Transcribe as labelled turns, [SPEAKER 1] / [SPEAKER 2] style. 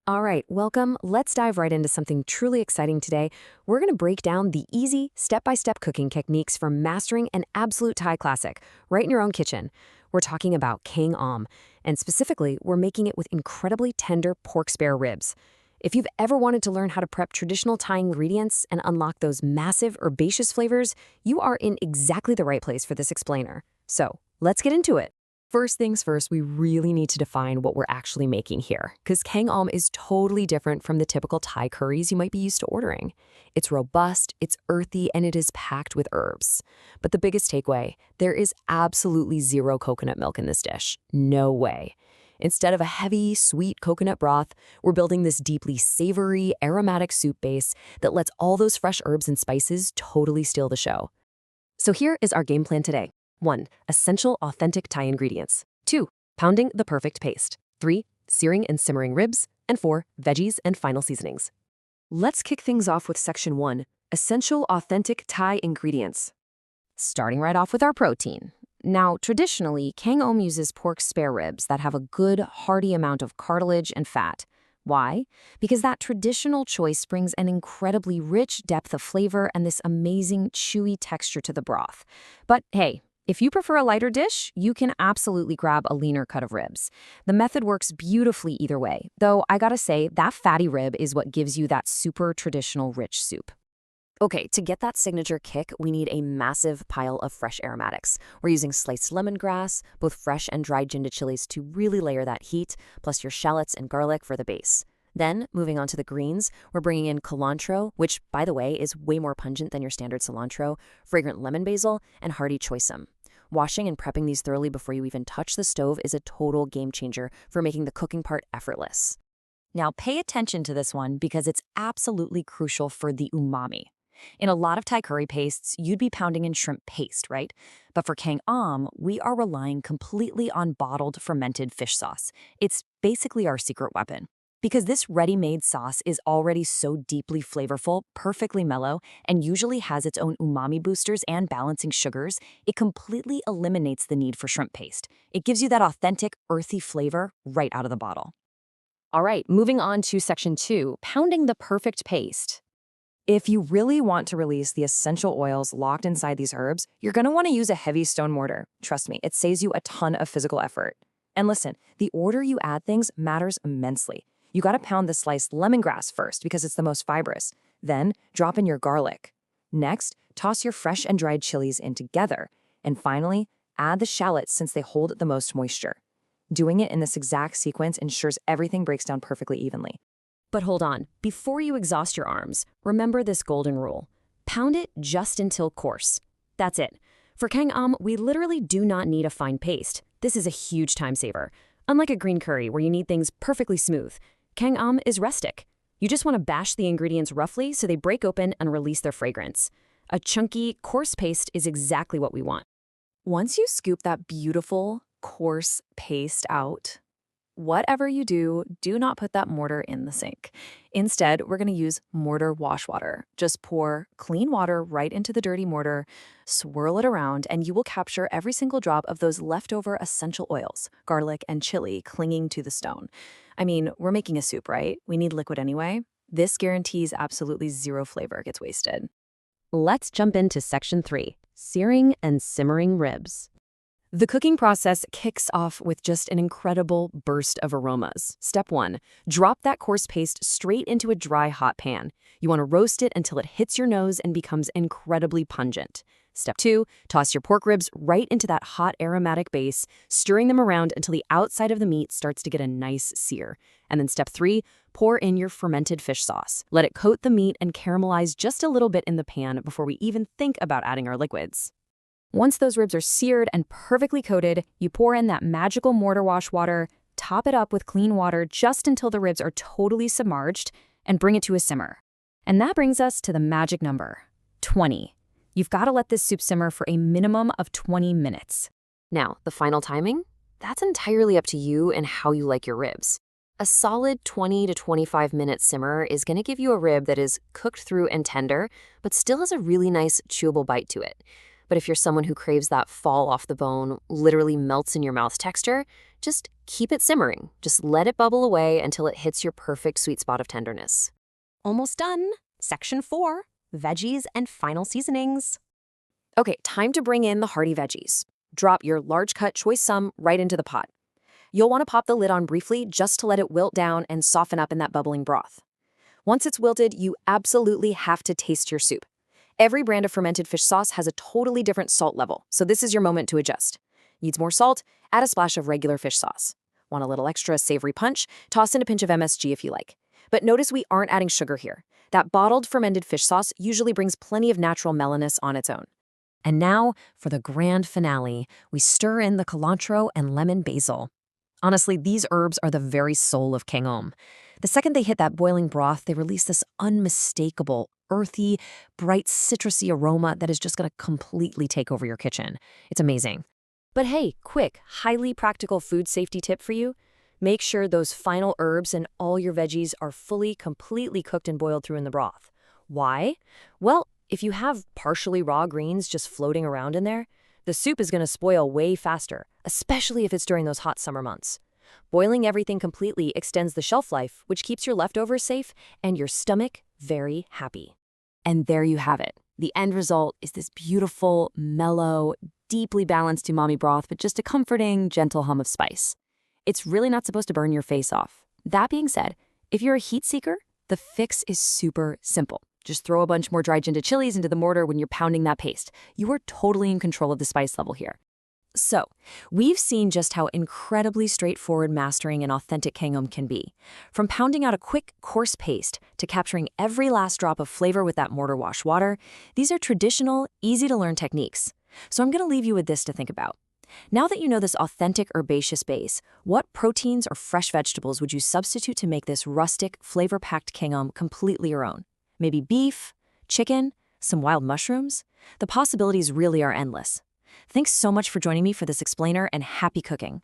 [SPEAKER 1] All right, welcome. Let's dive right into something truly exciting today. We're going to break down the easy, step-by-step cooking techniques for mastering an absolute Thai classic right in your own kitchen. We're talking about Kaeng Om, and specifically, we're making it with incredibly tender pork spare ribs. If you've ever wanted to learn how to prep traditional Thai ingredients and unlock those massive herbaceous flavors, you are in exactly the right place for this explainer. So, let's get into it. First things first, we really need to define what we're actually making here, because Kaeng Om is totally different from the typical Thai curries you might be used to ordering. It's robust, it's earthy, and it is packed with herbs. But the biggest takeaway, there is absolutely zero coconut milk in this dish. No way. Instead of a heavy, sweet coconut broth, we're building this deeply savory, aromatic soup base that lets all those fresh herbs and spices totally steal the show. So here is our game plan today. 1. Essential authentic Thai ingredients. 2. Pounding the perfect paste. 3. Searing and simmering ribs. And 4. Veggies and final seasonings. Let's kick things off with section 1. Essential authentic Thai ingredients. Starting right off with our protein. Now, traditionally, Kaeng Om uses pork spare ribs that have a good, hearty amount of cartilage and fat. Why? Because that traditional choice brings an incredibly rich depth of flavor and this amazing, chewy texture to the broth. But hey, if you prefer a lighter dish, you can absolutely grab a leaner cut of ribs. The method works beautifully either way, though I gotta say, that fatty rib is what gives you that super traditional rich soup. Okay, to get that signature kick, we need a massive pile of fresh aromatics. We're using sliced lemongrass, both fresh and dried Jinda chilies to really layer that heat, plus your shallots and garlic for the base. Then, moving on to the greens, we're bringing in cilantro, which, by the way, is way more pungent than your standard cilantro, fragrant lemon basil, and hearty Choy Sum. Washing and prepping these thoroughly before you even touch the stove is a total game changer for making the cooking part effortless. Now, pay attention to this one because it's absolutely crucial for the umami. In a lot of Thai curry pastes, you'd be pounding in shrimp paste, right? But for Kaeng Om, we are relying completely on bottled fermented fish sauce. It's basically our secret weapon. Because this ready-made sauce is already so deeply flavorful, perfectly mellow, and usually has its own umami boosters and balancing sugars, it completely eliminates the need for shrimp paste. It gives you that authentic, earthy flavor right out of the bottle. All right, moving on to section 2, pounding the perfect paste. If you really want to release the essential oils locked inside these herbs, you're going to want to use a heavy stone mortar. Trust me, it saves you a ton of physical effort. And listen, the order you add things matters immensely. You gotta pound the sliced lemongrass first because it's the most fibrous. Then, drop in your garlic. Next, toss your fresh and dried chilies in together. And finally, add the shallots since they hold the most moisture. Doing it in this exact sequence ensures everything breaks down perfectly evenly. But hold on, before you exhaust your arms, remember this golden rule. Pound it just until coarse. That's it. For Kaeng Om, we literally do not need a fine paste. This is a huge time saver. Unlike a green curry where you need things perfectly smooth, Kaeng Om is rustic. You just want to bash the ingredients roughly so they break open and release their fragrance. A chunky, coarse paste is exactly what we want. Once you scoop that beautiful, coarse paste out, whatever you do, do not put that mortar in the sink. Instead, we're going to use mortar wash water. Just pour clean water right into the dirty mortar, swirl it around, and you will capture every single drop of those leftover essential oils, garlic and chili clinging to the stone. I mean, we're making a soup, right? We need liquid anyway. This guarantees absolutely zero flavor gets wasted. Let's jump into section 3, searing and simmering ribs. The cooking process kicks off with just an incredible burst of aromas. Step 1, drop that coarse paste straight into a dry, hot pan. You want to roast it until it hits your nose and becomes incredibly pungent. Step 2, toss your pork ribs right into that hot aromatic base, stirring them around until the outside of the meat starts to get a nice sear. And then step 3, pour in your fermented fish sauce. Let it coat the meat and caramelize just a little bit in the pan before we even think about adding our liquids. Once those ribs are seared and perfectly coated, you pour in that magical mortar wash water, top it up with clean water just until the ribs are totally submerged, and bring it to a simmer. And that brings us to the magic number, 20. You've got to let this soup simmer for a minimum of 20 minutes. Now, the final timing? That's entirely up to you and how you like your ribs. A solid 20 to 25 minute simmer is going to give you a rib that is cooked through and tender, but still has a really nice chewable bite to it. But if you're someone who craves that fall off the bone, literally melts in your mouth texture, Just keep it simmering. Just let it bubble away until it hits your perfect sweet spot of tenderness.
[SPEAKER 2] Almost done. Section 4, veggies and final seasonings.
[SPEAKER 1] Okay, time to bring in the hearty veggies. Drop your large-cut Choy Sum right into the pot. You'll want to pop the lid on briefly just to let it wilt down and soften up in that bubbling broth. Once it's wilted, you absolutely have to taste your soup. Every brand of fermented fish sauce has a totally different salt level, so this is your moment to adjust. Needs more salt? Add a splash of regular fish sauce. Want a little extra savory punch? Toss in a pinch of MSG if you like. But notice we aren't adding sugar here. That bottled fermented fish sauce usually brings plenty of natural mellowness on its own. And now, for the grand finale, we stir in the cilantro and lemon basil. Honestly, these herbs are the very soul of Kaeng Om. The second they hit that boiling broth, they release this unmistakable, earthy, bright, citrusy aroma that is just going to completely take over your kitchen. It's amazing. But hey, quick, highly practical food safety tip for you. Make sure those final herbs and all your veggies are fully, completely cooked and boiled through in the broth. Why? Well, if you have partially raw greens just floating around in there, the soup is going to spoil way faster, especially if it's during those hot summer months. Boiling everything completely extends the shelf life, which keeps your leftovers safe and your stomach very happy. And there you have it. The end result is this beautiful, mellow, deeply balanced umami broth, but just a comforting, gentle hum of spice. It's really not supposed to burn your face off. That being said, if you're a heat seeker, the fix is super simple. Just throw a bunch more dried Jinda chilies into the mortar when you're pounding that paste. You are totally in control of the spice level here. So, we've seen just how incredibly straightforward mastering an authentic Kaeng Om can be. From pounding out a quick, coarse paste to capturing every last drop of flavor with that mortar wash water, these are traditional, easy-to-learn techniques. So I'm going to leave you with this to think about. Now that you know this authentic herbaceous base, what proteins or fresh vegetables would you substitute to make this rustic, flavor-packed Kaeng Om completely your own? Maybe beef, chicken, some wild mushrooms? The possibilities really are endless. Thanks so much for joining me for this explainer, and happy cooking.